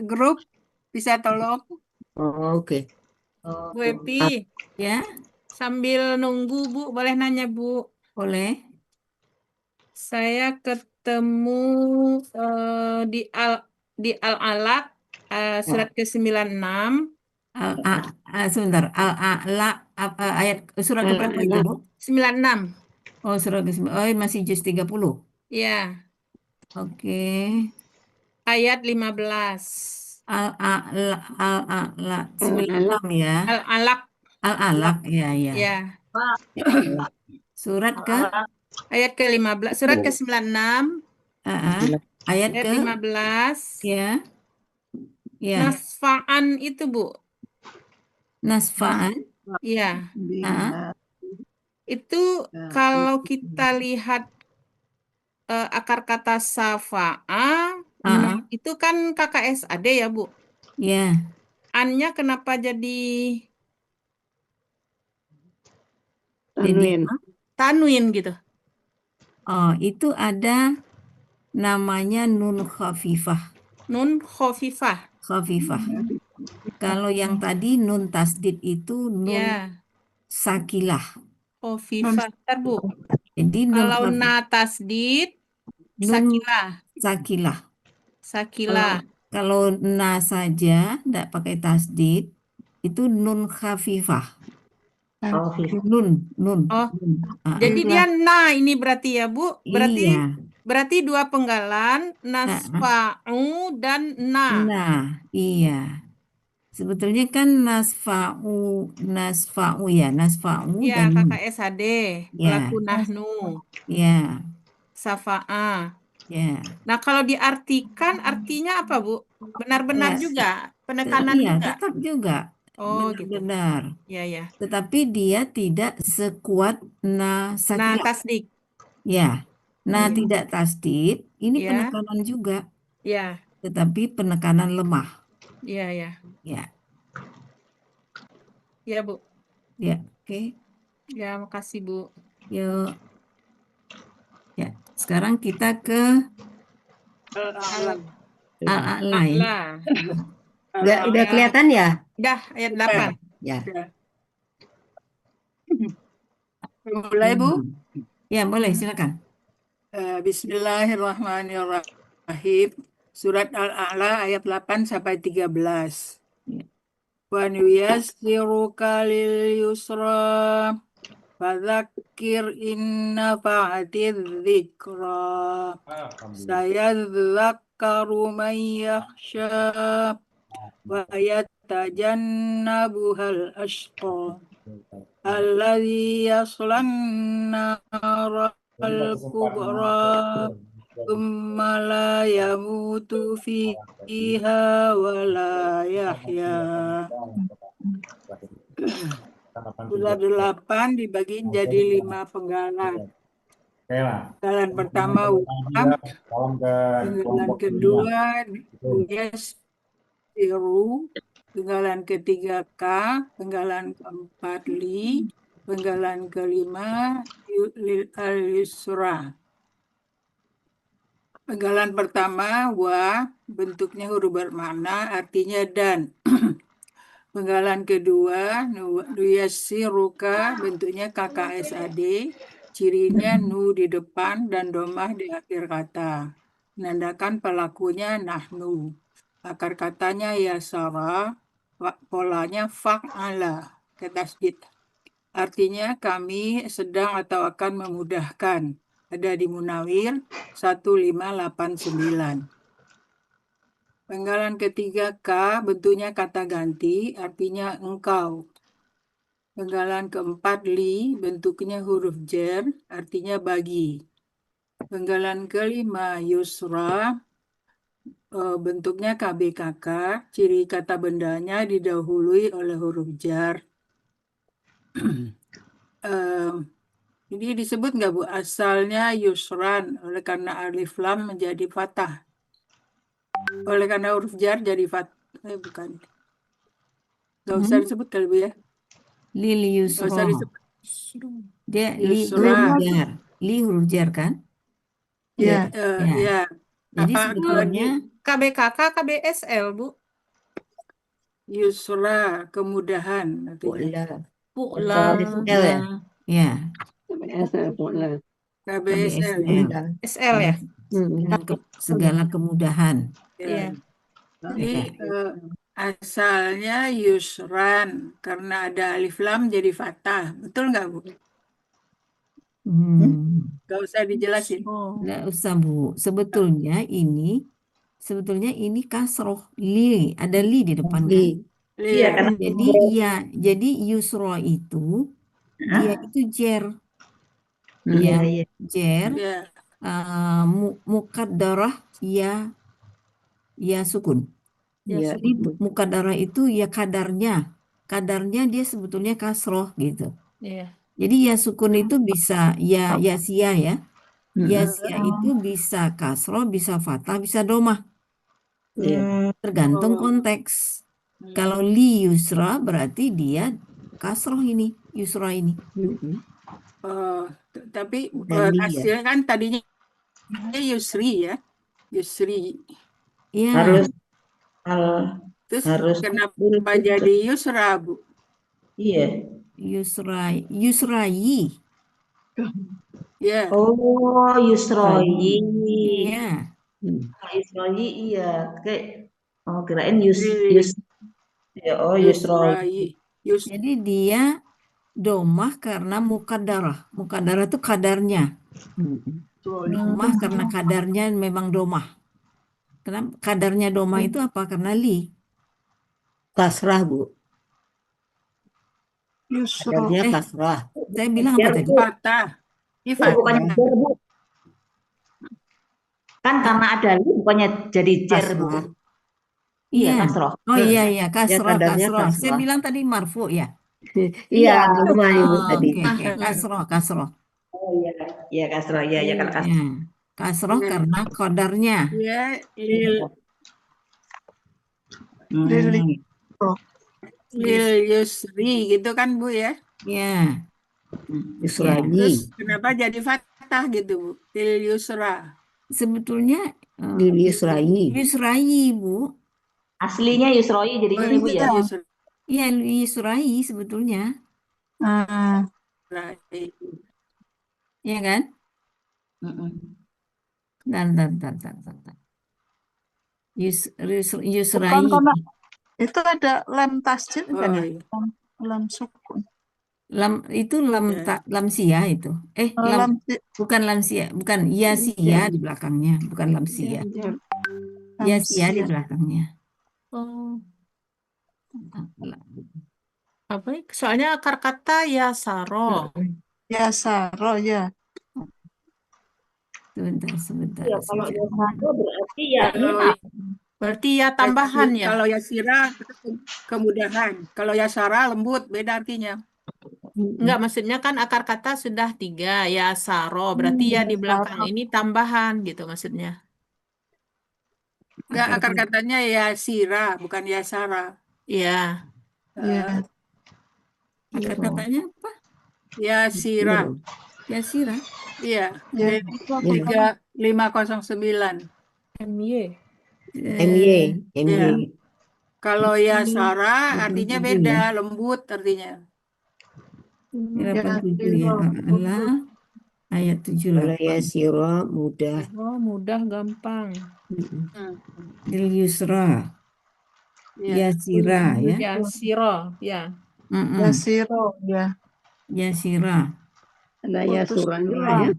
grup bisa tolong Oke. Bu Epi. Ya, Sambil nunggu Bu, boleh nanya Bu. boleh. Saya ketemu di Al-Alaq surat ke-96 Al, a, sebentar. Al-A'la ayat surat keberapa itu, Bu? 96. Oh, surat ke Oh, masih juz 30. Ya, Oke. ayat 15. Al-A'la 96 ya. Al-Alaq Al-Alaq, ya, ya. ya. Surat ke Ayat ke-15, surat ke-96, ah, ah. Ayat ayat ke 15. ya, ya. Nasfa'an itu Bu. Nasfa'an. Iya, Ah, itu kalau kita lihat akar kata safa'a, ah, ah. itu kan KKSAD ya Bu. Ya. An-nya kenapa jadi Jadi tanwin gitu? oh, itu ada namanya nun khafifah. Nun khofifah. Khafifah. Kalau yang tadi nun tasdid itu nun Ya, sakilah. khofifah. Ntar Bu, Jadi nun kalau na tasdid, nun sakilah. sakilah. Kalau Sakilah. kalau na saja tidak pakai tasdid itu nun khafifah. Nun, nun, Oh, nun. Ah, jadi ah. dia na ini berarti ya Bu. Berarti Iya. berarti dua penggalan, Ah, ah. nasfa'u dan na. Nah, iya. Sebetulnya kan nasfa'u ya, nasfa'u Ya, dan KKSAD, pelaku ya, nahnu, ya, safa'a. ya, Nah, kalau diartikan artinya apa, Bu? Benar-benar ya, juga, penekanan iya, juga. tetap juga Oh, gitu. benar-benar. Ya, ya. Tetapi dia tidak sekuat Nah, nasakila. tasdik. Ya, Oh, gitu. tidak tasdid, ini Ya, penekanan juga, ya, tetapi penekanan lemah. ya, ya. Ya, Ya, Bu. ya, oke. Ya, makasih, Bu. Yuk, ya. Sekarang kita ke Al- al-a'la ya. A'la. Udah Ya, kelihatan ya? dah, ayat 8. Ya. Mulai, Bu. Ya, boleh, silakan. Bismillahirrahmanirrahim. Surat Al-A'la ayat 8 sampai 13. Ya. Wa nuyassiruka lil yusra fadzakir inna fa'atiz dzikra sayadzakkaru man yakhsha wa yatajannabuhal ashqa alladzi yaslan naral kubra thumma la yamutu fiha wa la yahya. Surat 8 dibagi jadi 5 penggalan. Penggalan pertama wam, penggalan kedua yasiru, penggalan ketiga ka, penggalan keempat li, penggalan kelima al-yusra. Penggalan pertama wa, bentuknya huruf bermakna, artinya dan. Penggalan kedua nuyassiruka, bentuknya KKSAD, cirinya nu di depan dan domah di akhir kata. Menandakan pelakunya nahnu. Akar katanya yasara, polanya fa'ala, tasdid. Artinya kami sedang atau akan memudahkan. Ada di Munawir 1589. Penggalan ketiga K, bentuknya kata ganti, artinya engkau. Penggalan keempat li, bentuknya huruf jer, artinya bagi. Penggalan kelima yusra, bentuknya KBKK, ciri kata bendanya didahului oleh huruf jar. Ini disebut nggak Bu? Asalnya yusran, oleh karena alif lam menjadi fathah. Oleh karena huruf jar jadi fathah, bukan. Nggak usah disebut kali Bu ya. Lil Nggak usah yusra. disebut. Dia Yusra. li huruf jar kan? Ya, Ya. ya. Jadi Apa sebetulnya di KBKK, KBSL, Bu. Yusra, kemudahan artinya. Pu'la. Pu'la. L ya? Ya, KBSL ya. KBSL. SL ya? Segala kemudahan. Ya. Iya. Jadi Ya. asalnya yusran karena ada alif lam jadi fathah. Betul nggak, Bu? Nggak usah dijelasin. Oh. Nggak usah, Bu. Sebetulnya ini kasroh. Li, ada li di depan kan? Iya, Iya. karena Jadi yusro itu dia itu jer. iya, Ya, iya. jer. Ya. Mukaddarah ya sukun. Iya. Jadi mukaddarah itu ya kadarnya. Kadarnya dia sebetulnya kasroh gitu. Iya. Jadi ya sukun itu bisa ya sia ya. Ya sia itu bisa kasroh, bisa fathah, bisa domah. Iya. Tergantung Oh. konteks. Kalau li yusra berarti dia kasroh ini, yusra ini. Oh, tapi Dan li ya. hasilnya kan tadinya yusri ya. Yusri. Ya, Harus Terus kenapa jadi yusra, Bu? iya. yusrayi. Ya. Oh, yusroyi. Iya. Yusroyi iya. Kirain Iya. ya, oh yusroyi. Yusrai. Jadi dia domah karena mukaddarah. Mukaddarah itu kadarnya. Domah karena kadarnya memang domah. Kenapa kadarnya domah itu apa? Karena li. Kasrah, Bu. Yusro. Kadarnya kasrah. Saya bilang apa tadi? Fathah. Ini Oh, bukannya fathah. jer, Bu. Kan karena ada li bukannya jadi jer, Bu. Kasrah. Iya, Iya. kasroh. Oh iya, kasroh, kadarnya kasroh. Saya kasroh. bilang tadi marfu ya. Iya, domah Ibu Oh, tadi. oke. Kasroh. Oh iya, iya kasroh. Iya, ya kalau kasroh. Ya. Kasroh karena qadarnya. Ya, lil yusri gitu kan, Bu ya. Ya. Yusrayi. Terus kenapa jadi fathah gitu, Bu? Lil yusra. Sebetulnya Lil yusrayi. yusrayi, Bu. Aslinya yusroyi jadinya Ibu ya. Yusra. Iya, yusrayi sebetulnya. Iya kan? Dan. Yusrayi. karena itu ada lem tasjid Oh, kan ya? iya. Lem sukun. Itu lamsia itu. Bukan lamsia, bukan yasia di belakangnya, bukan lamsia. Yasia di belakangnya. Oh. Apa ya? Soalnya akar kata yasaro. Yasaro ya. Sebentar. Ya, kalau yasaro berarti ya Kalau Berarti ya tambahan ya. Kalau yasira kemudahan. Kalau yasara lembut, beda artinya. Enggak, maksudnya kan akar kata sudah 3, yasaro. Berarti ya di belakang ini tambahan gitu maksudnya. Enggak, akar katanya yasira, bukan yasara. Iya. Akar katanya apa? Yasira. Yasira. Iya. 3509. MY. Ya. Kalau yasara artinya 87 beda, ya. lembut artinya. 87 ya. Allah ayat 78. Kalau yasira mudah. Oh, mudah, gampang. Lil yusra. Ya. Yasira ya. Yasiro, ya. Yasiro ya. Yasira. Ada yasuranya ya.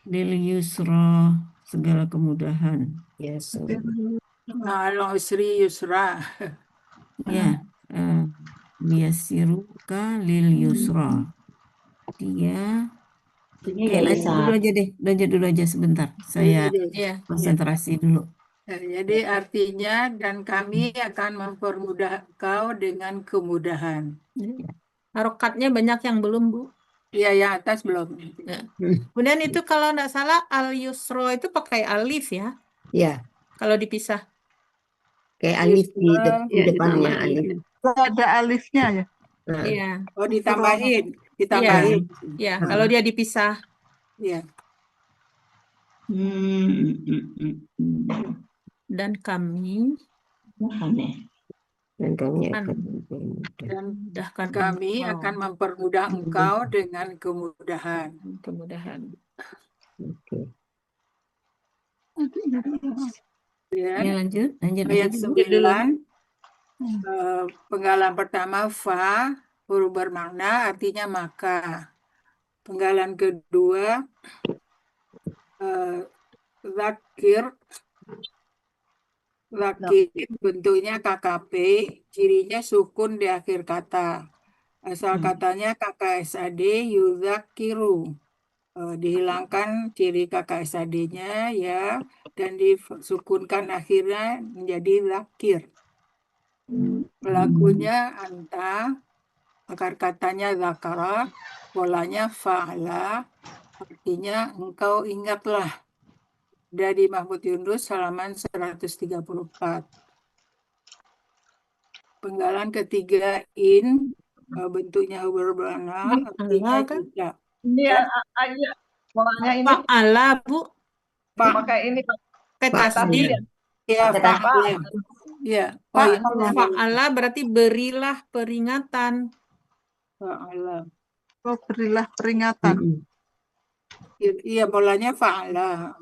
Lil yusra, segala kemudahan. Yasura. Kalau Sri Yusra. Ya, yasiruka lil yusra. Dia lanjut dulu aja sebentar. Saya konsentrasi dulu. Jadi artinya dan kami akan mempermudah kau dengan kemudahan. Harokatnya banyak yang belum, Bu. Iya, yang atas belum. Ya. Kemudian itu kalau nggak salah al-yusro itu pakai alif ya. Ya, Kalau dipisah. kayak alif di depannya ditambahin. alif. Ada alifnya ya. Nah, Iya. Oh, ditambahin. Iya, kalau dia dipisah. Iya. Dan kami Dan kami akan akan mempermudah. Dan mudahkan kami engkau akan mempermudah engkau dengan kemudahan. kemudahan. Oke. Ya, Ya. lanjut Ayat lagi, Bu. 9, penggalan pertama fa, huruf bermakna artinya maka. Penggalan kedua zakir, bentuknya KKP, cirinya sukun di akhir kata. Asal katanya KKSAD yuzakiru. Dihilangkan ciri KKSAD-nya ya, dan disukunkan akhirnya menjadi zakir. Pelakunya anta, akar katanya zakara, polanya fa'ala, artinya engkau ingatlah. Dari Mahmud Yunus halaman 134. Penggalan ketiga bentuknya huruf bermakna artinya Allah kan? jika. Ini Ya. aja polanya ini Fa'ala, Bu. pakai ini Kayak Pak, tasdid. Ya, pakai fa'ala. apa? Ya, oh ya, Fa'ala berarti berilah peringatan. fa'ala. Oh, berilah peringatan. Iya, bolanya fa'ala.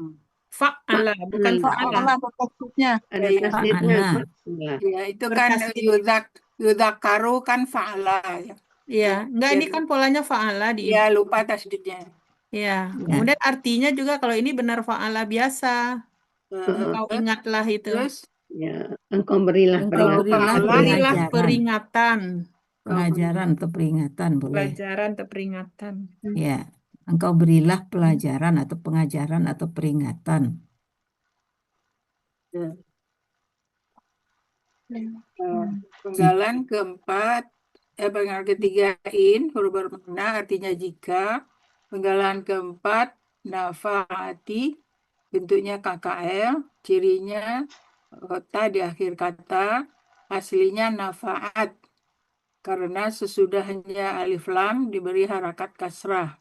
Fa'ala, bukan fa'ala. Allah maksudnya. Ada Iya. tasdidnya. Fa'ala. Ya, itu kan Bertasdid. yudhakaru kan fa'ala. Ya. Iya, enggak ini Jadi- kan polanya fa'ala di. Ya, lupa tasdidnya. Ya, kemudian artinya juga kalau ini benar fa'ala biasa. Engkau ingatlah itu. Terus Ya, engkau berilah Engkau peringatan. berilah Berilah pengajaran. peringatan. Pengajaran atau peringatan boleh. Pelajaran atau peringatan. Ya, engkau berilah pelajaran atau pengajaran atau peringatan. penggalan keempat, penggalan ketiga huruf bermakna artinya jika. Penggalan keempat nafaati, bentuknya KKL, cirinya kota di akhir kata, aslinya nafaat karena sesudahnya alif lam diberi harakat kasrah.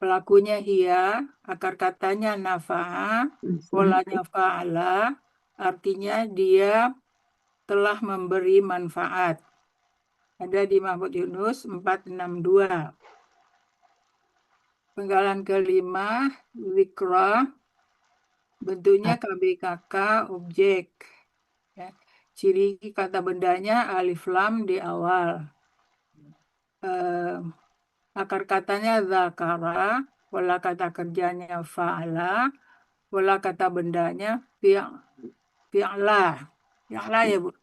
Pelakunya hia, akar katanya nafa'a, polanya fa'ala, artinya dia telah memberi manfaat. Ada di Mahmud Yunus 462. Penggalan kelima, zikra, bentuknya KBKK objek. Ya. Ciri kata bendanya alif lam di awal. Akar katanya zakara, pola kata kerjanya fa'ala, pola kata bendanya fi'la. Fi'la ya, Bu.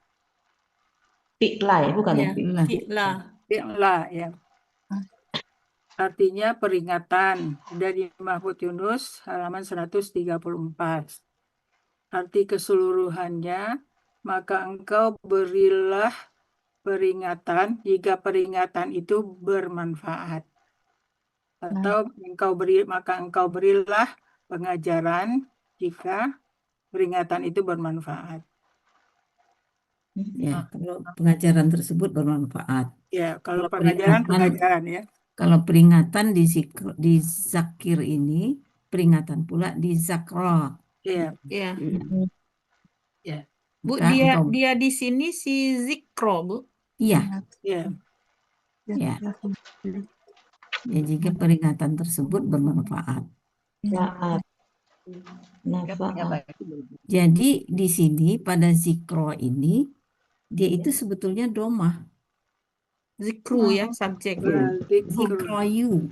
Fi'la ya, bukan ya? Ya, fi'la. Fi'la ya. Artinya peringatan. Dari Mahmud Yunus halaman 134. Arti keseluruhannya, maka engkau berilah peringatan jika peringatan itu bermanfaat. Atau maka engkau berilah pengajaran jika peringatan itu bermanfaat. Ya, kalau pengajaran tersebut bermanfaat. Ya, kalau Kalau pengajaran ya. Kalau peringatan di zakir ini, peringatan pula di zakro. Ya, Ya. ya, Bu, Maka dia di sini si Zikro, Bu. iya, ya. ya. Ya, jika peringatan tersebut bermanfaat. Fa'at. Nafa'at. Jadi di sini pada zikro ini, dia itu sebetulnya domah. Zikru ya, subjek. Zikroyu.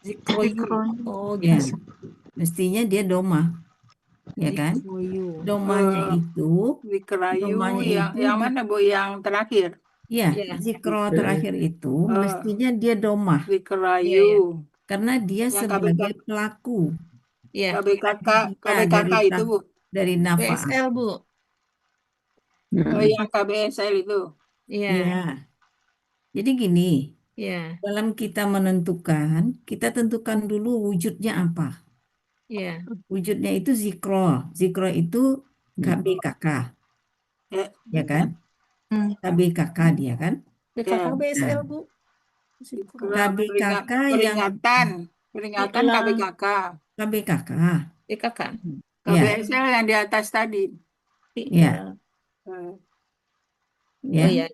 Zikroyu. Oh, Ya, gitu. mestinya dia domah. Ya kan? Zikroyu. Domahnya itu, Zikrayu domahnya itu, yang mana, Bu? Yang terakhir. ya, Ya. zikro terakhir itu mestinya dia domah. Zikrayu. Karena dia Yang sebagai pelaku Ya. KBKK itu, Bu. dari nafaat. BSL, Bu. Oh, yang KBSL itu. Iya. Ya. Jadi gini, Iya. dalam kita menentukan, kita tentukan dulu wujudnya apa. Iya. Wujudnya itu zikro. Zikro itu KBKK, ya kan? KBKK dia kan? BKK BSL, Bu. Zikro. KBKK yang Peringatan KBKK. KBKK. BKK. Ya, KBSL yang di atas tadi. Ya, Eh, ya, Oh iya,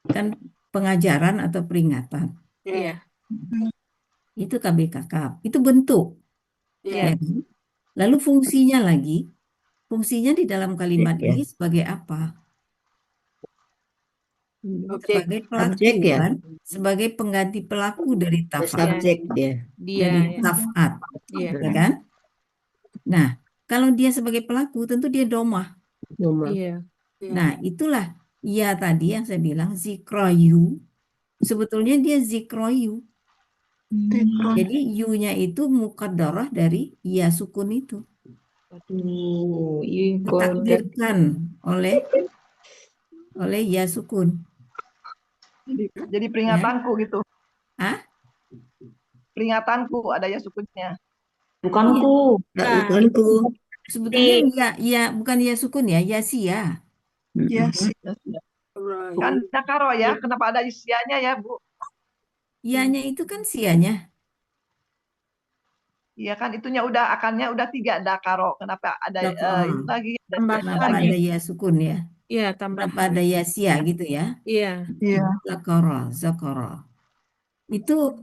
kan pengajaran atau peringatan. ya, iya, Itu KBKK. Itu bentuk, ya. ya kan? Lalu fungsinya di dalam kalimat Ya. ini sebagai apa? Objek. Sebagai pelaku, Subjek ya. kan? Sebagai pengganti pelaku dari tafa'al, Subjek dia. dia, dari ya, taf'at, iya, ya kan? Nah, kalau dia sebagai pelaku, tentu dia domah. Nomor. iya, Ya. Nah, itulah ya tadi yang saya bilang zikroyu. Sebetulnya dia zikroyu. Jadi yu-nya itu mukaddarah dari ya sukun itu. Aduh, you golden. Ditakdirkan oleh ya sukun. Jadi peringatanku gitu. Ah, Peringatanku ada ya sukunnya. bukanku, Bukanku. sebetulnya ya bukan ya sukun ya, ya sia. Ya sih. Right. Kan ada karo ya, kenapa ada isiannya ya, Bu? Ya-nya itu kan sianya. Iya kan itunya udah akannya udah 3 ada karo. Kenapa ada itu lagi? Ada Tambahan. sianya Kenapa lagi. ada ya sukun ya? iya, Kenapa tambahan, ada ya sia gitu ya? iya, Iya. Zakara. Itu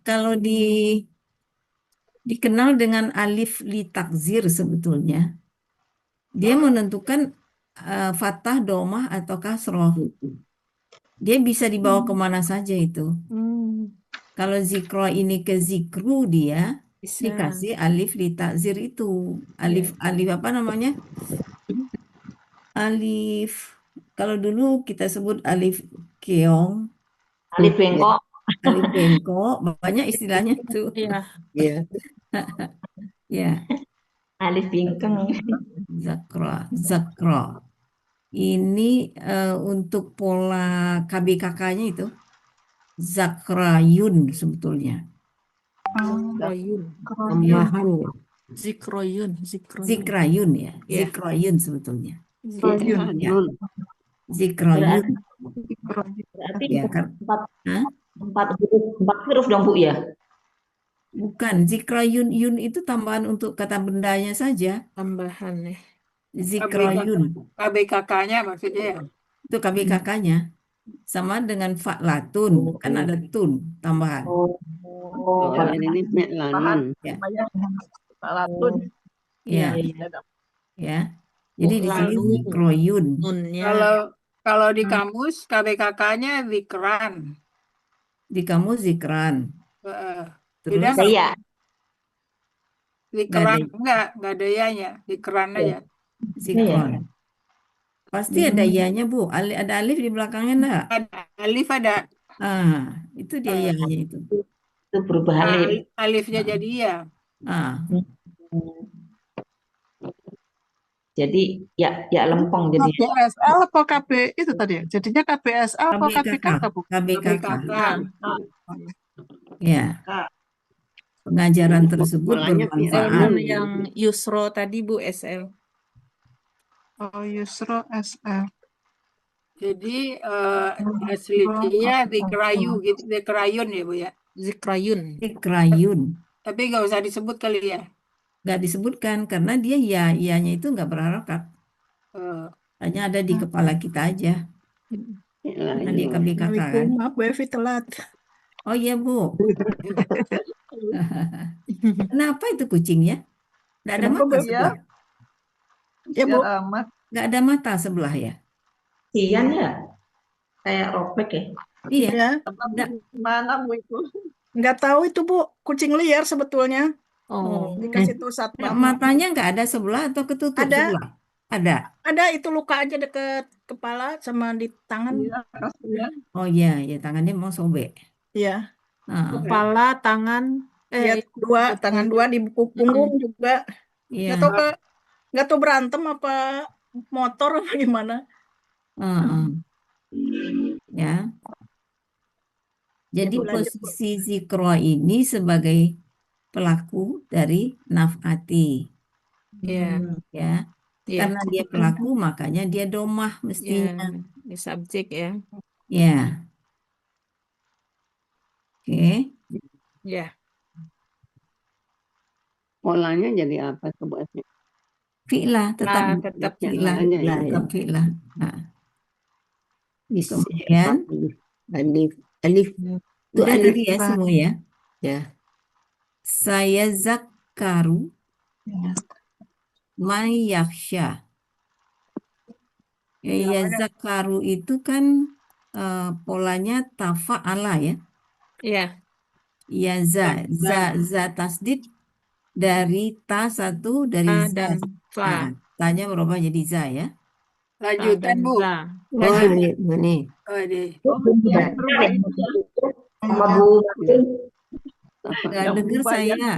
kalau dikenal dengan alif li takzir sebetulnya. Dia menentukan fathah, domah atau kasroh. Dia bisa dibawa kemana saja itu. Kalau zikro ini ke zikru dia bisa, dikasih alif li takzir itu. Alif apa namanya? Alif. Kalau dulu kita sebut alif keong, Alif bengkok. alif bengkok, banyak istilahnya tuh. iya, Iya. Ya, Alif bingkeng. zakro. Ini untuk pola KBKK-nya itu zakrayun sebetulnya. zikroyun, Tambahan ya. zikroyun, Zikrayun ya, Iya. zikrayun sebetulnya. zikroyun, Ya, Nun. zikrayun. Berarti Ya, kan? Hah? empat huruf dong, Bu ya? Bukan, zikrayun yun itu tambahan untuk kata bendanya saja. tambahan ya, Zikrayun KBKK-nya maksudnya ya. itu KBKK-nya sama dengan fa'latun, kan ada tun tambahan. Oh, Oh, jadi ini me'lanun. Ya. Latun. Ya, ya. Jadi di sini lalu zikroyun. nunnya, Kalau di kamus KBKK-nya zikran. Di kamu zikran. Terus Beda nggak? Iya. Zikran nggak ada ya-nya. Zikran aja. zikron. Pasti ada ianya, Bu. Ada alif di belakangnya enggak? Ada alif ada. Itu dia ianya itu. Itu berubah alif. Alifnya jadi ya. Jadi ya lempeng jadi. KBSL apa KB itu tadi ya? Jadinya KBSL apa KBK Bu? KBKK. KBKK. Ya. Pengajaran tersebut Polanya bermanfaat. dan yang Yusro tadi Bu SL. Oh, Yusro SL. Jadi aslinya zikrayu gitu, zikrayun ya Bu ya. Zikrayun. Zikrayun. Tapi nggak usah disebut kali ya. Nggak disebutkan karena dia ianya itu nggak berharokat. Hanya ada di kepala kita aja. Karena dia KBKK kan. Maaf Bu Evi telat. Oh iya Bu. Kenapa itu kucingnya? Nggak ada Kenapa, mata Bu? sebelah. Ya Bu. Nggak ada mata sebelah ya. Sian ya? Kayak robek ya? Iya. Ya. Mana Bu itu? Nggak tahu itu Bu. Kucing liar sebetulnya. Oh, Dikasih tuh satpam. Matanya nggak ada sebelah atau ketutup Ada. sebelah? Ada. Ada itu luka aja deket kepala sama di tangan. Iya, kasihan. Oh iya, ya tangannya mau sobek. Iya. kepala, tangan, Ya, tangan dua di punggung juga. Iya. Nggak tahu berantem apa motor apa gimana. Ya. Jadi Ya, Bu, lanjut, Bu. posisi zikro ini sebagai pelaku dari naf'ati. ya, Ya. ya, Karena dia pelaku, makanya dia domah ya, mestinya. di subjek ya, Ya. Oke. ya. Polanya jadi apa coba? Fi'lah tetap tetap fi'lah, Fi'lahnya ya. tetap fi'lah. Nah, Bisa kemudian alif. Alif itu udah alif tadi ya semua ya. ya. Saya zakaru Ya. man yakhsha. Ya, zakaru itu kan polanya tafa'ala ya. ya. Ya za tasdid dari ta satu dari A za. dan fa. Nah, tanya berubah jadi za ya. A Lanjutan, dan Bu. za. Oh, Lanjut. ini. Oh, deh. Ya. Sama Ya. Bu Nggak yang dengar berubah ya. saya.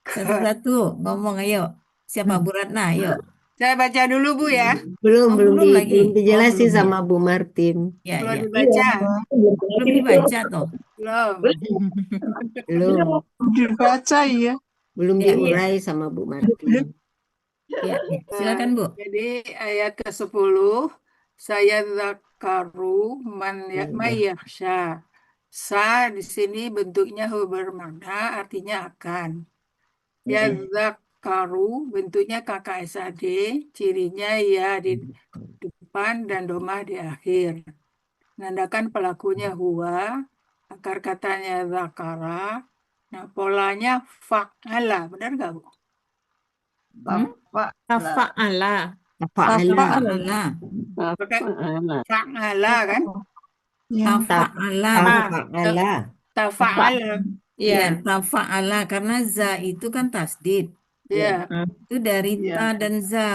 Satu-satu ngomong ayo. Siapa Bu Ratna? Ayo. Saya baca dulu, Bu, ya. Belum Oh, belum belum lagi. belum dijelasin belum ya. sama Bu Martin. Ya, Belum ya. dibaca. Belum dibaca toh. Belum. Belum Dibaca ya. belum Ya, ya. diurai sama Bu Martin. Ya, ya. Silakan Bu. Jadi ayat ke-10, saya zakaru man yakhsha. Sa di sini bentuknya bermakna, artinya akan. Ya zakaru bentuknya KKSAD, cirinya ya di depan dan domah di akhir. Menandakan pelakunya huwa, akar katanya zakara. Nah, polanya fa'ala, benar nggak, Bu? Tafa'ala. Tafa'ala. Pakai Tafa'ala. fa'ala kan? Ya. Tafa'ala. Tafa'ala. Tafa'ala. Ya, Ya. tafa'ala karena za itu kan tasdid. Ya. Itu dari Iya. ta dan za.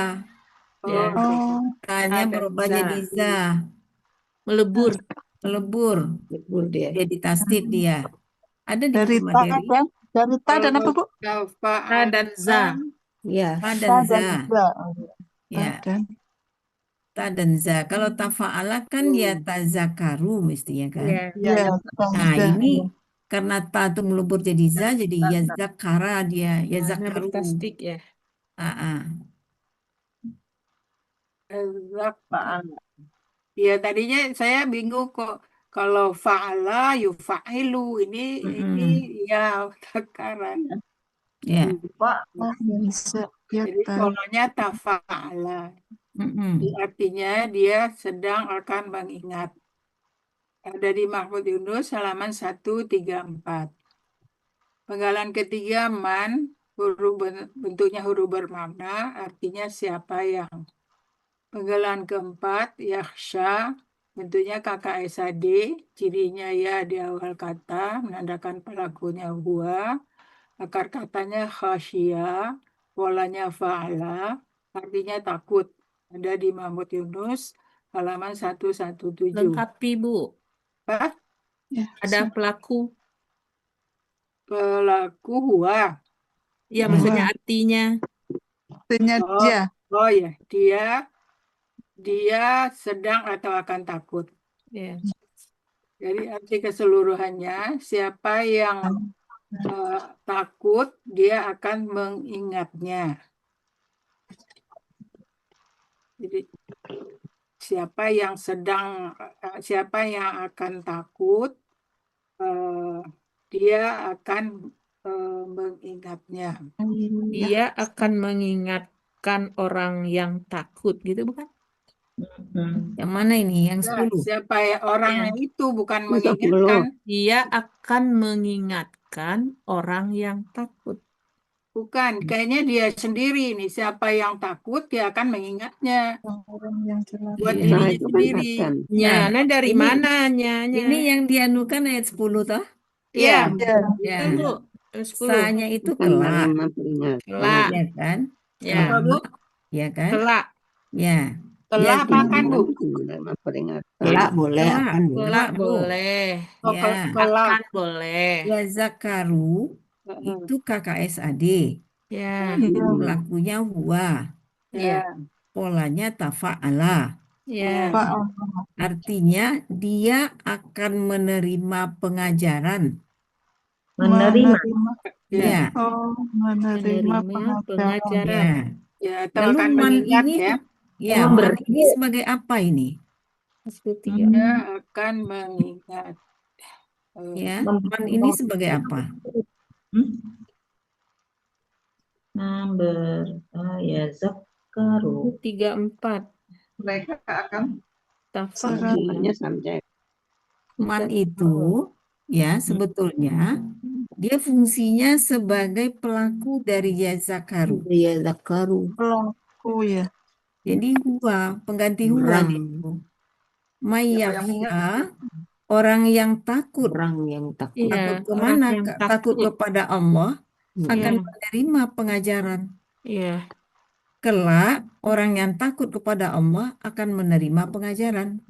Ya. Oh, Ta-nya Ta dan berubah za. jadi za. Melebur. Melebur. Betul dia. Jadi tasdid dia. Ada di dari buku ta materi. dan dari ta dan apa, Bu? Ta Tafa'ala. dan za. Ya. Ta Ta dan dan za. za. Oh, ta Ya, dan ta dan za. Kalau tafa'ala kan ya tazakaru mestinya kan. Ya. Iya, ya, yang ta Nah, za. ini karena ta itu melebur jadi za, jadi ya zakara dia, ya Nah, zakaru. bertasdik ya. Ah, ah. Zak- Ya, tadinya saya bingung kok kalau fa'ala yufa'ilu ini ya sekarang. Ya. Pak. Oh, dari za. Ya, Jadi ta. polanya tafa'ala. Mm-mm. Artinya dia sedang akan mengingat. Ada di Mahfudz Yunus halaman 134. Penggalan ketiga man bentuknya huruf bermakna artinya siapa yang. Penggalan keempat yakhsha bentuknya KKSAD, cirinya ya di awal kata menandakan pelakunya huwa, akar katanya khasya, polanya fa'ala, artinya takut. Ada di Mahmud Yunus halaman 117. Lengkapi, Bu. Pak, Ya, Ada pelaku. pelaku huwa. Ya, maksudnya Wah. artinya. Artinya Oh, dia. oh ya, dia sedang atau akan takut. Ya. Jadi arti keseluruhannya siapa yang takut dia akan mengingatnya. Jadi siapa yang akan takut dia akan mengingatnya. Dia akan mengingatkan orang yang takut, gitu bukan? Yang mana ini? Yang Nah, 10. siapa ya orangnya itu bukan Masa mengingatkan, Dia akan mengingatkan orang yang takut. bukan. Kayaknya dia sendiri nih. Siapa yang takut dia akan mengingatnya Orang yang celaka. buat Iya. Nah, dirinya itu kan sendiri. akan. Nyanya dari ini- mana nyanya? Ini yang dianukan ayat 10 toh? Iya, Ya. Ya. Itu, Bu. 10. Sa-nya itu Bukan kelak. menerima peringatan. Kelak. Ya kan? Ya. Apa, Bu? Ya kan? Kelak. Ya. Kelak apa kan, Bu? Menerima peringatan. Kelak boleh, Kelak. akan boleh. Kelak Bu. boleh. Oh, Ya. kelak. Akan boleh. Ya zakaru itu KKSAD. Ya. Pelakunya huwa. Ya. Polanya tafa'ala. Ya. Pak. Artinya dia akan menerima pengajaran. Menerima. Ya. Oh, menerima Menerima pengajaran. pengajaran. Ya. Ya, atau Lalu akan man mengingat ini, ya. ya, man ini sebagai apa ini? Dia akan mengingat. Ya, man ini sebagai apa? Number ya zakaru. 34. Mereka akan Tafsir. Fungsinya subjek. Man itu ya sebetulnya dia fungsinya sebagai pelaku dari ya zakaru. Ya zakaru. Pelaku ya. Jadi huwa, pengganti huwa Orang. gitu. siapa yang ingat? Mayyakhsha, orang yang takut. Orang yang takut. Iya, Takut orang kemana? yang Takut takut. kepada Allah akan Iya, menerima pengajaran. iya. Kelak orang yang takut kepada Allah akan menerima pengajaran.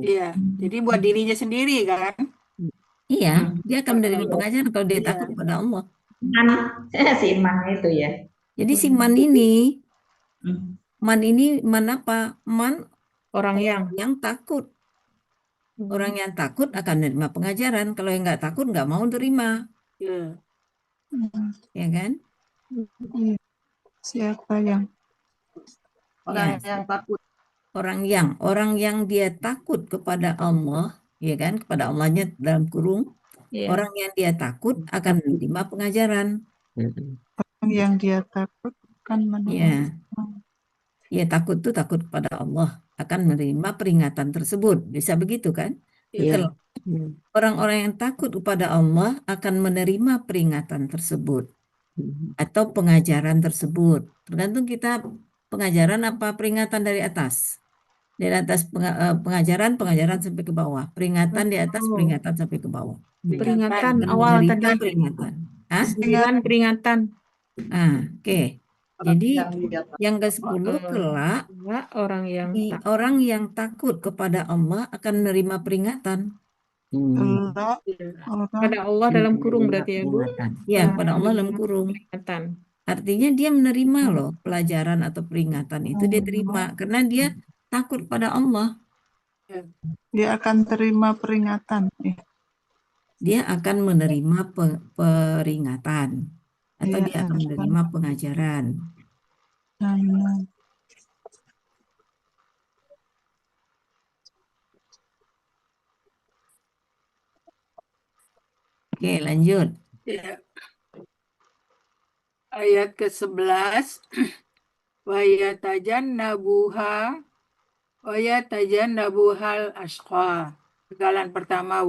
Iya, jadi buat dirinya sendiri kan. Iya, dia akan menerima pengajaran kalau dia Iya. takut kepada Allah. Man, si man itu ya. Jadi si man ini, Hmm. man apa? Man Orang yang. yang takut. Orang yang takut akan menerima pengajaran. Kalau yang nggak takut nggak mau terima, Iya. ya kan? Iya. Siapa yang Orang Ya, yang takut. orang yang dia takut kepada Allah, ya kan? Kepada Allahnya dalam kurung. Iya. Orang yang dia takut akan menerima pengajaran. yang dia takut kan menerima. Ya, ya takut tuh takut kepada Allah akan menerima peringatan tersebut. Bisa begitu kan? Iya. Kalau orang-orang yang takut kepada Allah akan menerima peringatan tersebut atau pengajaran tersebut. Tergantung kita pengajaran apa peringatan dari atas. Dari atas pengajaran sampai ke bawah. Peringatan di atas, Oh. peringatan sampai ke bawah. Peringatan Dan awal menerima tadi. peringatan. Hah? 9 peringatan. Oke. Jadi Yang dia takut. yang ke-10 kelak Ya, orang yang takut. orang yang takut kepada Allah akan menerima peringatan. Kelak Iya. orang Pada Allah dalam kurung berarti ya, Bu. Ya, pada Allah dalam kurung. Peringatan. Artinya dia menerima loh pelajaran atau peringatan itu dia terima karena dia takut pada Allah. dia akan terima peringatan. Dia akan menerima peringatan atau Iya, dia akan menerima pengajaran. Dan Oke, lanjut. Ya. Ayat ke-11 wayatajannabuhal asqa. Penggalan pertama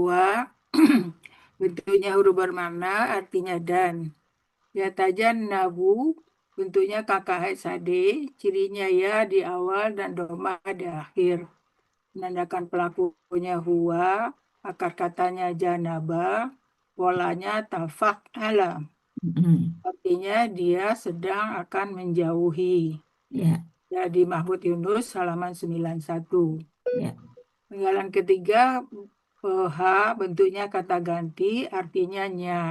bentuknya huruf bermakna artinya dan. Yatajannabu bentuknya KKH sade, cirinya ya di awal dan domah di akhir. Menandakan pelakunya huwa, akar katanya janaba, polanya tafa'ala. Artinya dia sedang akan menjauhi. Ya, Jadi Mahmud Yunus halaman 91. ya. Penggalan ketiga PH bentuknya kata ganti artinya nya.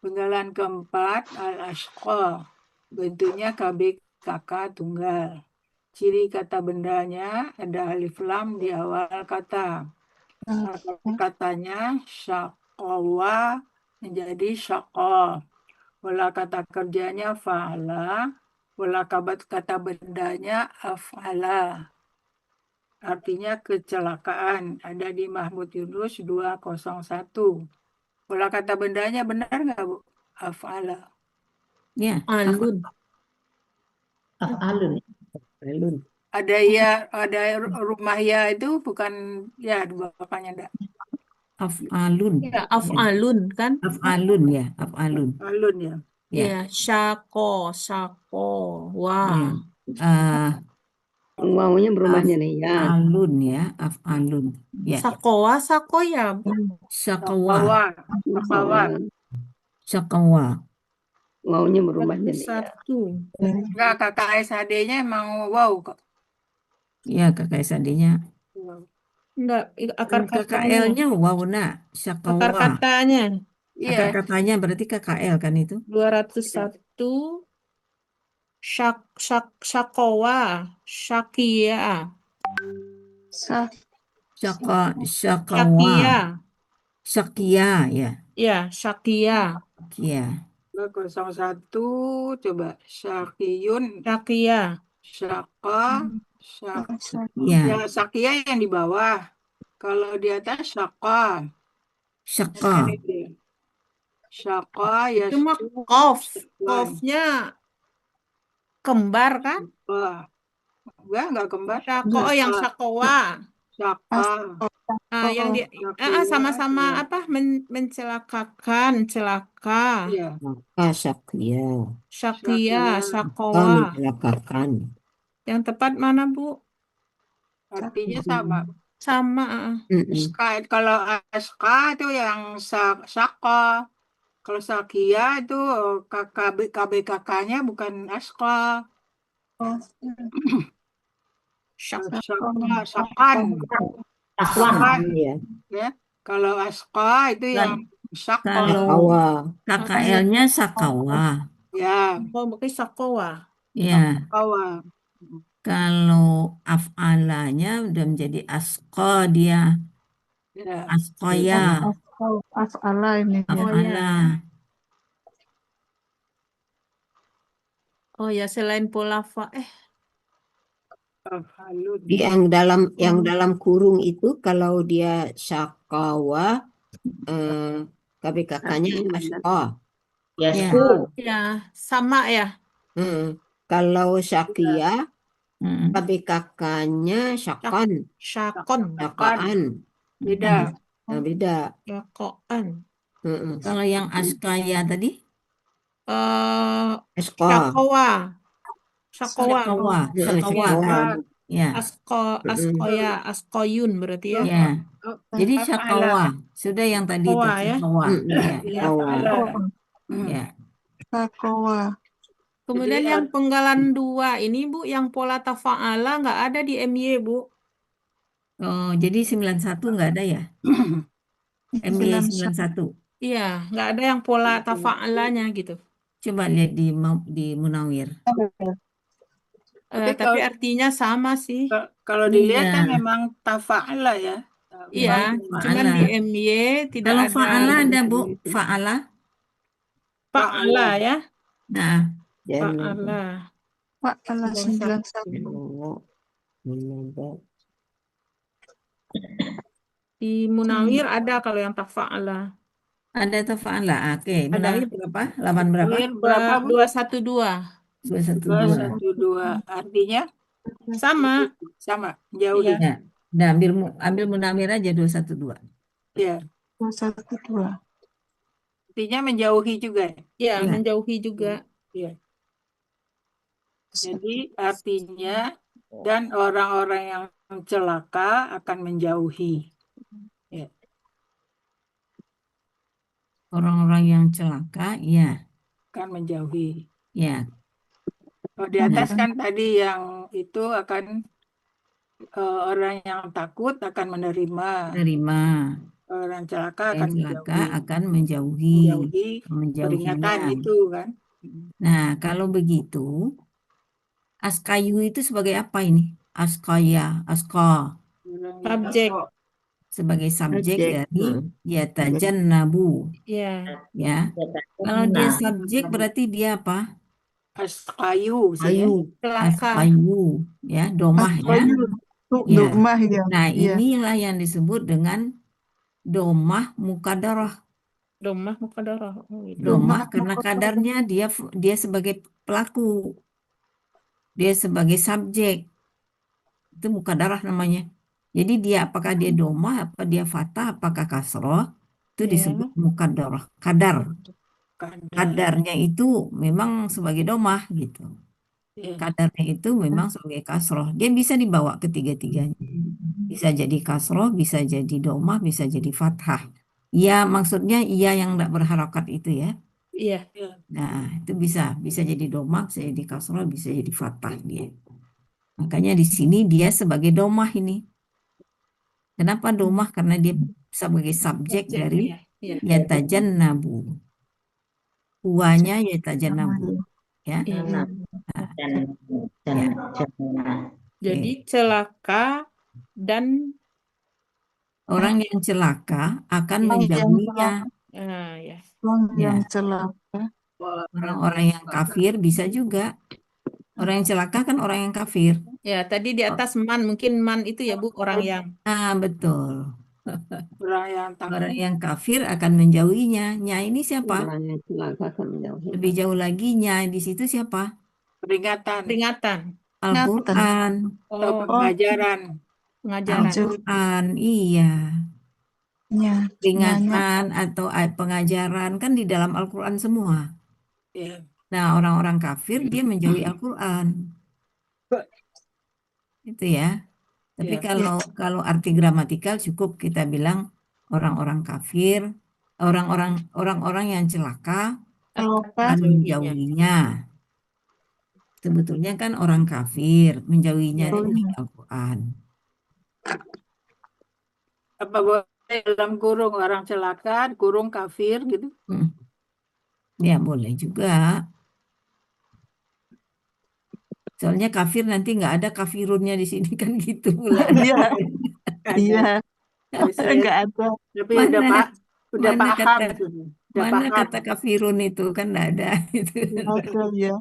Penggalan keempat al-ashqa bentuknya KBKK tunggal. Ciri kata bendanya ada alif lam di awal kata. Katanya syaqawa menjadi syaqa. Pola kata kerjanya fa'ala. Pola kata bendanya af'ala. Artinya kecelakaan. Ada di Mahmud Yunus 201. Pola kata bendanya benar nggak, Bu? Af'ala. Ya, Alun. Af'alun. Af'alun. Ada ya, ada rumah ya itu bukan ya di bawahnya enggak. af'alun. Ya, af'alun kan? Af'alun ya, af'alun. Alun ya. Ya. Ya, syako. Wah. Ya. Wawunya berubahnya nih ya. Af'alun ya, af'alun. Ya. Sakowa, sakoya, Bu. Syakawa, syakawa. Wawunya berubahnya nih ya. 1. Enggak, KKSHD-nya emang wow kok. Ya, KKSAD-nya. Enggak, akar katanya. KKL-nya wawuna, syakawa. Akar katanya. Akar Iya. katanya berarti KKL kan itu? 201. Syakowa. Syakia. Syakawa. Syakia. Syakia ya. Ya, Syakia. Syakia. 201 coba Syakiyun, Syakia. Syaka, Ya. ya Syakia yang di bawah. Kalau di atas Syaka. Syaka. Syaqa Cuma yasku kof, syakwan. kofnya kembar kan? Wah, enggak kembar. Syako, oh yang syakowa. Syaqa, Yang di syakiwa, sama-sama ya. apa mencelakakan, celaka. Iya, Maka Sakya. Syakia, syakia. Maka syakowa. mencelakakan. Yang tepat mana, Bu? Artinya sama. Sama. Kalau aska itu yang saka. Kalau sakia itu KBKK-nya bukan aska. Saka, sakan. Takwan. Iya. Ya. Kalau aska itu yang saka. Kalau Awa. KKL-nya Sakawa. Ya, Oh, bukan syakowa. Ya, kawa. kalau af'alanya udah menjadi asqa dia. Ya. Asqaya, Af'ala ini ya. af'ala. Oh ya, selain pola Halun. Yang dalam kurung itu kalau dia Sakawa, KBKK-nya Aska. Yasku. ya sama ya. Kalau Syakia, Mm. KBKK-nya Syakan. Syakon, Syakaan. Beda. Nah, beda. syakoan. Kalau yang askaya tadi, Aska. Syakowa. Syakowa. Sakawa, Sakawa. Sakawa. Ya, Askoya, askoyun berarti ya. ya. Jadi Af'ala. Sakawa, sudah yang tadi itu Sakawa, ya. Sakawa. Ya, Sakawa. ya. Sakawa. Kemudian Jadi, yang penggalan 2 ini Bu, yang pola tafa'ala nggak ada di MY Bu. Oh, jadi 91 nggak ada ya? MY 91. Iya, nggak ada yang pola tafa'alanya gitu. Coba lihat di Munawir. Tapi artinya sama sih. kalau dilihat Iya. kan memang tafa'ala ya. Iya, Fa'ala. cuman di MY tidak Kalau ada. fa'ala ada, Bu? Fa'ala? Fa'ala ya. Nah, Fa'ala. Fa'ala 91. Di Munawir ada kalau yang tafa'ala. ada tuh fa'ala. Oke, Ada. Munawir berapa? 8 berapa? Berapa, Bu? 212. 212. 212. Artinya Sama. sama, jauhi. Ya. Nah, ambil Munawir aja 212. Ya. 212. Artinya menjauhi juga. Ya, Iya. menjauhi juga. Ya. Jadi artinya dan orang-orang yang celaka akan menjauhi. Orang-orang yang celaka, ya. Akan menjauhi. Ya. Kalau di atas kan tadi yang itu akan orang yang takut akan menerima. Terima. Orang celaka akan Yang celaka menjauhi. akan menjauhi. Peringatan Menjauhinya. itu kan. Nah, kalau begitu, askayu itu sebagai apa ini? Askaya, aska. Subjek. Sebagai subjek Subjek. dari yatajannabu. Ya. Ya. Kalau dia subjek berarti dia apa? Askayu. Ayu. Celaka. Askayu. Ya, domah ya. Ya. Domah ya. Nah, Iya. inilah yang disebut dengan domah mukadarah. Domah mukadarah. Oh, gitu. Domah karena kadarnya dia sebagai pelaku. Dia sebagai subjek. Itu mukadarah namanya. Jadi dia apakah dia domah, apa dia fathah, apakah kasroh, itu disebut mukadarah. Kadar. Kadarnya itu memang sebagai domah gitu. Kadarnya itu memang sebagai kasroh. Dia bisa dibawa ketiga-tiganya. Bisa jadi kasroh, bisa jadi domah, bisa jadi fathah. Ya, maksudnya iya yang tidak berharokat itu ya. Iya. Nah, itu bisa jadi domah, bisa jadi kasroh, bisa jadi fathah dia. Makanya di sini dia sebagai domah ini. Kenapa domah? Karena dia sebagai subjek dari yatajannabu. Huwanya yatajannabu. Ya. Jadi celaka dan orang yang celaka akan menjauhinya. ya. Orang yang Ya. celaka. Orang-orang yang kafir bisa juga. Orang yang celaka kan orang yang kafir. Ya, tadi di atas man, mungkin man itu ya Bu, orang yang. Ah, betul. Orang yang Orang takut. yang kafir akan menjauhinya. Nya ini siapa? Orang yang celaka akan menjauhi. Lebih jauh lagi, nya di situ siapa? Peringatan Peringatan. Ingatan. Al-Quran. atau Oh, pengajaran. pengajaran. Al-Quran, iya. Ya, nyanyi. Peringatan atau pengajaran kan di dalam Al-Quran semua. Ya. Nah, orang-orang kafir dia menjauhi Al-Quran. Itu ya. Tapi Ya. kalau arti gramatikal cukup kita bilang orang-orang kafir, orang-orang yang celaka Lupa. akan menjauhinya. Sebetulnya kan orang kafir menjauhinya itu dari Al-Quran. Apa boleh dalam kurung orang celaka, kurung kafir gitu? Hmm. Ya boleh juga. Soalnya kafir nanti nggak ada kafirunnya di sini kan gitu pula. Iya, Ada. iya. Saya Enggak ada. tapi Mana udah mana paham kata gitu. Udah mana paham. kata kafirun itu kan nggak ada itu. Enggak ada, ya.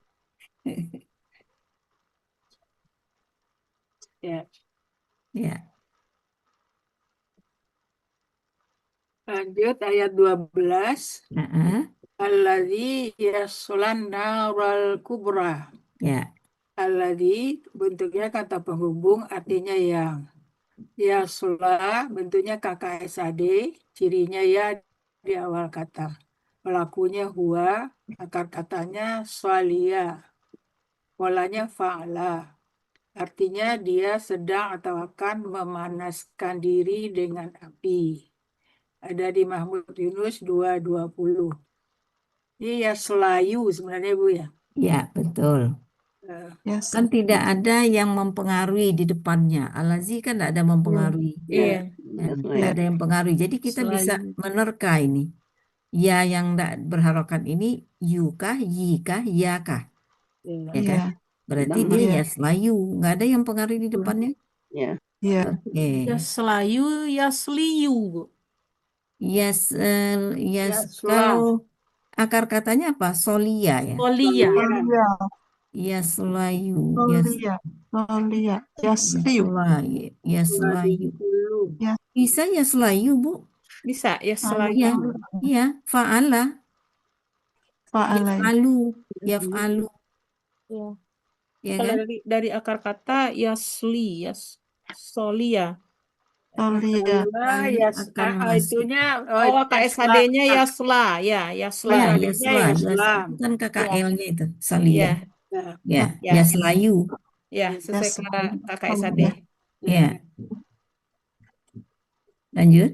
Ya. Ya. Lanjut ayat 12. Heeh. Alladzi yaslan naral kubra. Ya. Alladzi bentuknya kata penghubung artinya yang. Yasla bentuknya KKSAD, cirinya ya di awal kata. Pelakunya huwa, akar katanya swalia. Polanya fa'ala. Artinya dia sedang atau akan memanaskan diri dengan api. Ada di Mahmud Yunus 2:20. Ini ya selayu sebenarnya Bu ya. Ya, betul. Eh, Ya, Kan tidak ada yang mempengaruhi di depannya. Alazi kan tidak ada mempengaruhi. Iya. Ya, tidak ada yang mempengaruhi. Jadi kita bisa Selain. menerka ini. Ya yang tidak berharokat ini yukah, yikah, yakah. Ya Iya, kan? Berarti Sedang dia iya. ya selayu. Nggak ada yang pengaruhi di depannya. ya. Iya. Oke. Ya selayu, ya seliu, Bu. Yes, yes. Yasla. Kalau akar katanya apa? Solia ya. Olia. Solia, Yes, selayu. Yes, Solia, Solia. Ya, serius. selayu. Yes, selayu. Ya, Bisa ya selayu, Bu? Bisa, ya selayu. Iya, iya. Fa'ala. Fa'ala. Yaf'alu. Yaf'alu. Ya. Ya Kalau kan? dari akar kata yasli, solia. Solia. Akan masuk. Itunya Oh, KSHD-nya yasla, ya, yasla. Ya, KSHD-nya Yasla. Yas, Yaslam. itu kan Ya, KKL-nya itu. Salia. ya, Nah, Ya, ya, Yaslayu. ya, sesuai KKSHD. Ya. Lanjut.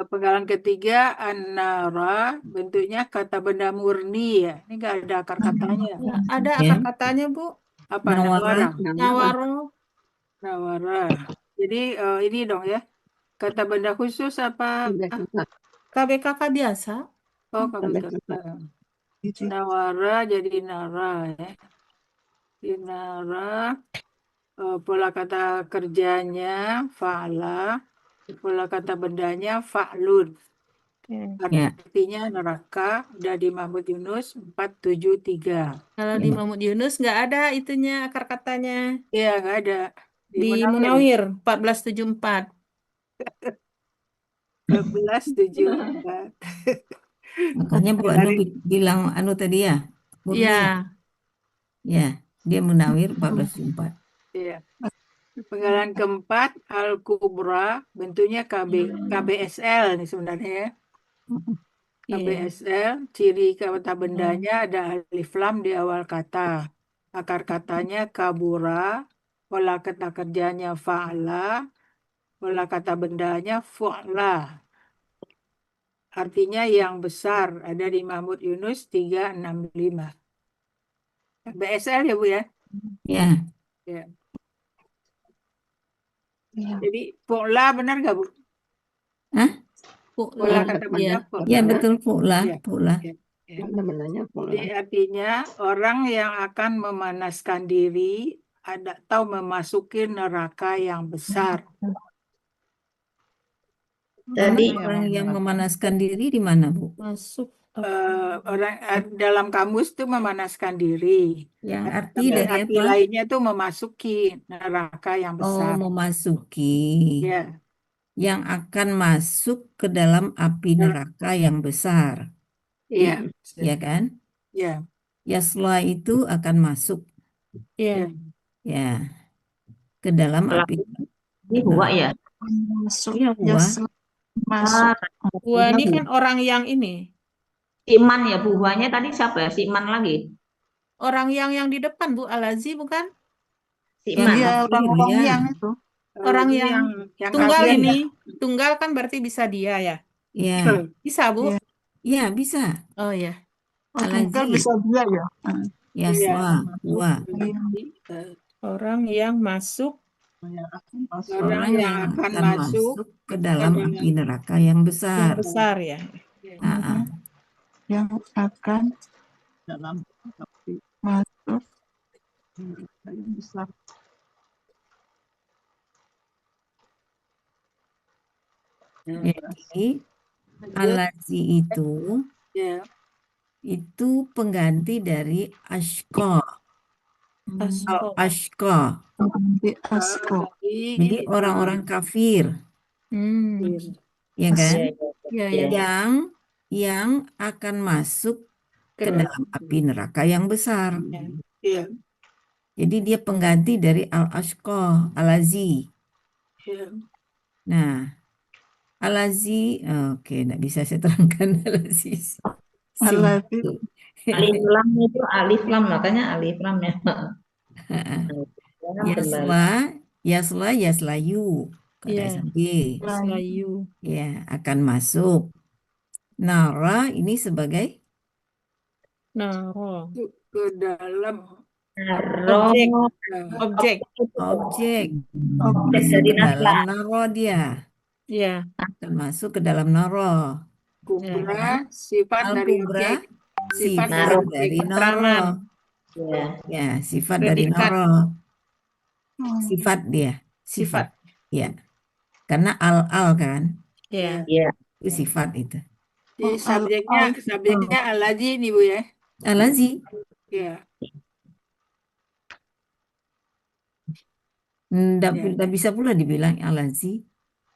Penggalan ketiga an-nara bentuknya kata benda murni ya. Ini nggak ada akar katanya. Ya, ada Ya. akar katanya, Bu. Apa Nawara. Nyawaro. Nawara. Jadi ini dong ya. Kata benda khusus apa? KBKK biasa. Oh, KBKK. Nawara jadi nara ya. Di nara pola kata kerjanya fa'ala, pola kata bendanya fa'lun. Ya. Artinya neraka udah di Mahmud Yunus 473. Kalau di Mahmud Yunus nggak ada itunya akar katanya. Iya, nggak ada. Di Munawir 1474. 1474. Makanya Bu Anu bilang Anu tadi ya. Murni. Iya. Ya, dia Munawir 1474. Iya. Penggalan keempat Al-Kubra bentuknya KBSL nih sebenarnya ya. KBSL ciri kata bendanya ada alif lam di awal kata. Akar katanya kabura, pola kata kerjanya fa'ala, pola kata bendanya fu'la. Artinya yang besar ada di Mahmud Yunus 365. KBSL ya Bu ya? Ya. Ya. Jadi fu'la benar nggak Bu? Hah? Pola kata benda fu'la. Ya betul Pula. Ya. Pula. Jadi artinya orang yang akan memanaskan diri atau memasuki neraka yang besar. Tadi Orang yang memanaskan diri di mana, Bu? Masuk. Orang dalam kamus itu memanaskan diri. Yang arti Tapi dari arti apa? lainnya itu memasuki neraka yang Oh, besar. memasuki. Ya. yang akan masuk ke dalam api neraka yang besar, Iya, ya kan? iya, Yasla itu akan masuk, Iya. ya, ke dalam Kalau api. ini huwa ya. Masuk, Iya, ya Huwa. masuk. Gua ini kan orang yang ini, Si Iman ya, Bu. Huwanya tadi siapa ya? Si Iman lagi. orang yang di depan Bu Alazi bukan? Si Yang Iman. Iya, kafir, orang-orang ya. yang itu. Orang Lagi yang yang tunggal kafir ini, tunggal kan berarti bisa dia ya. Ya, Bisa Bu? Iya. ya bisa. Oh ya. Oh, tunggal Alazi, bisa dia ya. Yasla, Huwa. Orang yang masuk orang yang akan masuk ke dalam api neraka yang yang besar. besar ya. Ah, ah. Yang akan masuk. Bisa. Jadi, Alazi ya, itu pengganti dari Ashqa. Asko. Ashqa. Nanti asko. Jadi orang-orang kafir, Hmm. ya kan? Ya, ya. Yang akan masuk ke dalam api neraka yang besar. iya, Jadi dia pengganti dari Al-Ashqa, Alazi. iya. Nah, Alazi, oke, enggak bisa saya terangkan Alazi. Alazi. Alif lam itu alif lam, makanya alif lam ya. Yasla, Yaslayu, kata Iya. SMG. Selayu. Ya, akan masuk. Nara ini sebagai Naro. Ke dalam Objek. Objek. Objek. objek. Masuk Dari ke dalam naro dia. Ya. Akan masuk ke dalam naro. kubra, sifat dari Al-kubra, objek. Sifat sifat dari dari keterangan. naro. Ya. Ya, sifat dari Predikat. naro. Sifat dia. Sifat. Ya. Karena al kan. Ya. Ya. Itu sifat itu. Jadi subjeknya Alaji nih Bu ya. Alazi. Ya. Nggak bisa pula dibilang Alazi.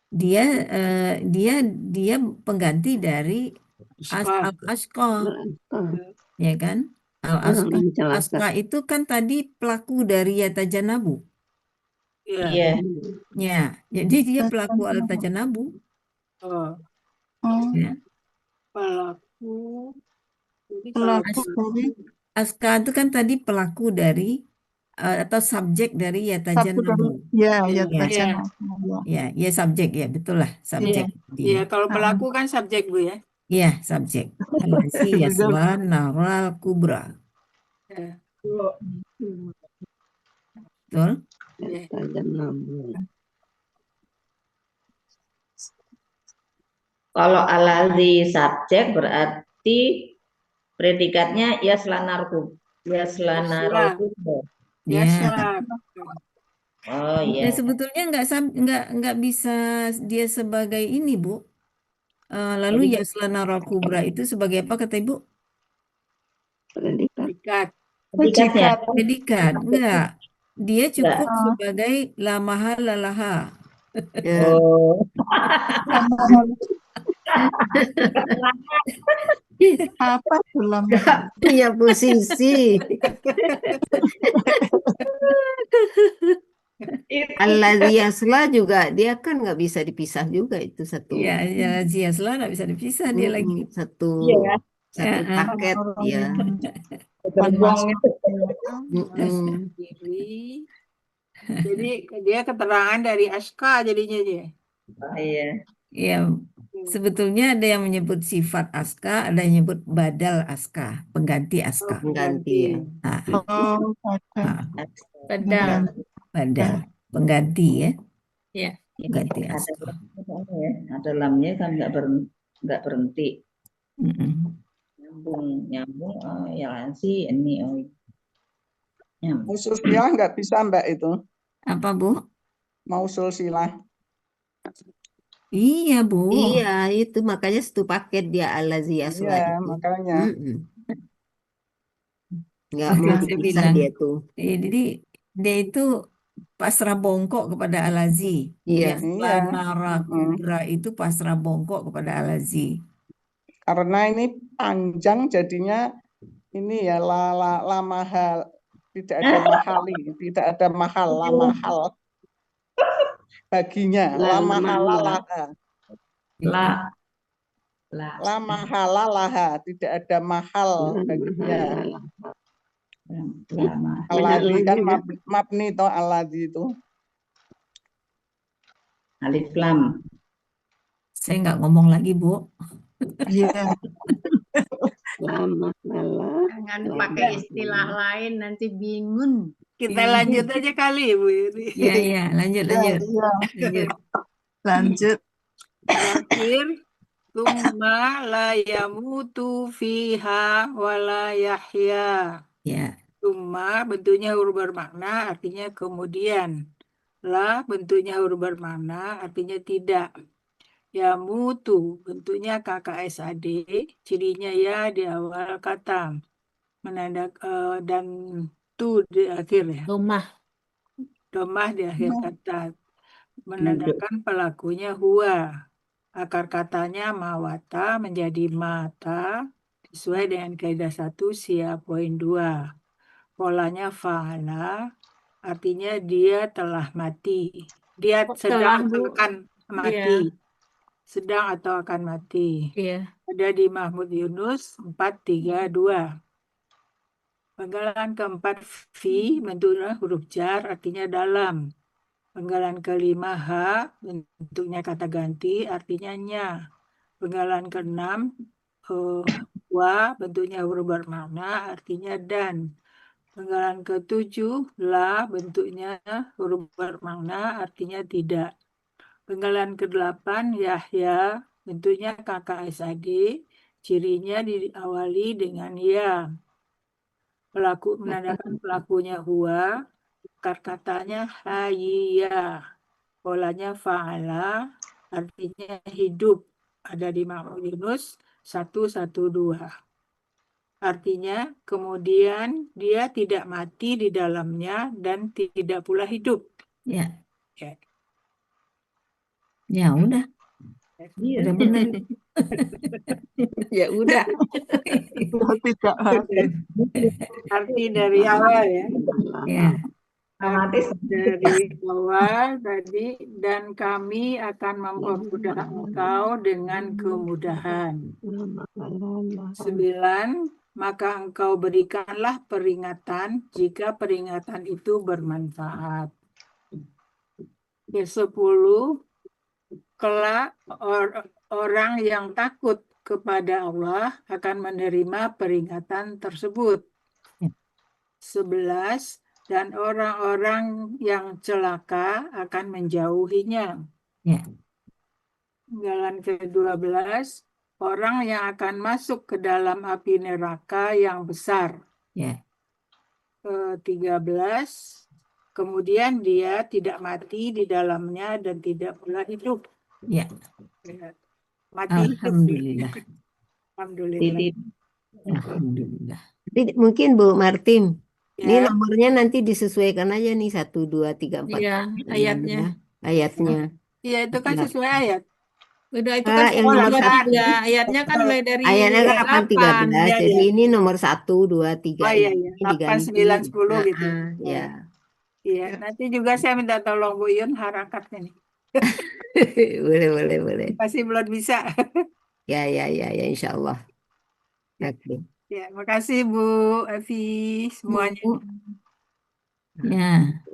Dia pengganti dari Al-Ashqa, ya kan? Al-Ashqa itu kan tadi pelaku dari Yatajanabu. Iya. Ya, jadi dia pelaku Al-Tajanabu. Oh, Ya. pelaku. Jadi Pelaku dari Aska itu kan tadi pelaku dari atau subjek dari Yatajanabu. ya Ya. tajana. Ya subjek ya, betul lah subjek. Iya, kalau pelaku kan subjek Bu ya. Iya, subjek. Alazi, Yasla, Nara, Kubra. Ya. Betul? Kalau alazi subjek berarti predikatnya yaslanaru. Yaslanaru. Ya. Oh Dan iya. sebetulnya nggak bisa dia sebagai ini, Bu. Lalu Yasla, Nara, Kubra itu sebagai apa kata Ibu? Predikat. Predikatnya. Predikat. Enggak. Dia cukup sebagai lamaha lalaha. Oh. Apa tuh Punya posisi. Allazi yasla juga dia kan nggak bisa dipisah juga itu satu. Iya, Yasla nggak bisa dipisah dia lagi. Satu Iya. satu paket ya. Gerbong itu. Jadi dia keterangan dari Aska jadinya dia. Iya. Ya, sebetulnya ada yang menyebut sifat aska, ada yang menyebut badal aska, pengganti aska. Pengganti ya. Pedang. Badal, pengganti ya. Iya. Pengganti aska. Ada lamnya kan nggak berhenti. Mm-mm. Nyambung. Oh ya sih ini. Oh. Nyambung. Usul silah nggak bisa Mbak itu. Apa, Bu? Mausul silah. Iya, Bu. Iya, itu makanya satu paket dia allazi yasla Iya, itu. makanya. Nggak Makanya mungkin saya bisa bilang. dia tuh. Jadi dia itu pasrah bongkok kepada Al-Lazi. Iya. Yang Iya. Nara Kubra itu pasrah bongkok kepada Al-Lazi. Karena ini panjang jadinya ini ya la mahal, tidak ada mahali, tidak ada mahal, la mahal baginya, la mahala laha, La, la, la mahala laha, tidak ada mahal baginya. lama. Aladzi kan mabni toh aladzi itu. Alif lam. Saya nggak ngomong lagi, Bu. Iya. Jangan pakai istilah lain nanti bingung. Kita Iya. lanjut aja kali, Bu Yuri. Iya, iya, lanjut. Lanjut. Lanjut. Terakhir, tsumma la yamutu fiha wa la yahya. Ya, Tsumma bentuknya huruf bermakna, artinya kemudian. La bentuknya huruf bermakna, artinya tidak. Yamutu bentuknya KKSAD, cirinya ya di awal kata. Dan tu di akhir ya. Domah. Domah di akhir kata. Menandakan pelakunya huwa. Akar katanya mawata menjadi mata sesuai dengan kaidah 1 sia poin 2. Polanya fa'ala artinya dia telah mati. Dia Kok sedang telah, Bu? atau akan mati. Iya. Sedang atau akan mati. Iya. Ada di Mahmud Yunus 432. Penggalan keempat fi bentuknya huruf jar artinya dalam. Penggalan kelima ha bentuknya kata ganti artinya nya. Penggalan keenam wa bentuknya huruf bermakna artinya dan. Penggalan ketujuh la bentuknya huruf bermakna artinya tidak. Penggalan kedelapan Yahya bentuknya KKSAD, cirinya diawali dengan ya. Menandakan pelakunya huwa, akar katanya hayya, polanya fa'ala, artinya hidup. Ada di Mahmud Yunus 112. Artinya kemudian dia tidak mati di dalamnya dan tidak pula hidup. ya, Ya. ya udah. Iya. Udah benar. Ya udah. Tidak harus. Arti dari awal ya. Ya, Otomatis Dari awal tadi, dan kami akan mempermudah engkau dengan kemudahan. 9. Maka engkau berikanlah peringatan jika peringatan itu bermanfaat. 10. Kelak orang yang takut kepada Allah akan menerima peringatan tersebut. 11. Dan orang-orang yang celaka akan menjauhinya. ya, Penggalan ke-12. Orang yang akan masuk ke dalam api neraka yang besar. ya, 13. Kemudian dia tidak mati di dalamnya dan tidak pula hidup. ya. Mati hidup. Alhamdulillah. Alhamdulillah. titik. Alhamdulillah. Tapi mungkin Bu Martin, ini Ya, nomornya nanti disesuaikan aja nih 1, 2, 3, 4. Iya, ayatnya. Ayatnya. ya itu kan sesuai ayat. Udah itu Ah, kan yang semua nomor 2, 3. Ayatnya kan mulai dari Ayatnya kan 8, 13. 8. Ya, Jadi ya. ini nomor 1, 2, 3 Oh iya, ini iya. 8, diganti. 9, 10 gitu. Ya. Iya, nanti juga saya minta tolong Bu Yun harakatnya nih. Boleh. Masih belum bisa. Ya, insya Allah. Oke. Ya, makasih Bu Evi semuanya. Bu. Ya,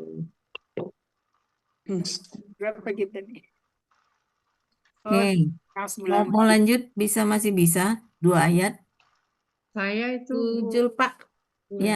Berapa kita nih? Oh, oke. tanggal 9. Mau lanjut masih bisa 2 ayat. Saya itu 7, Pak. Ya.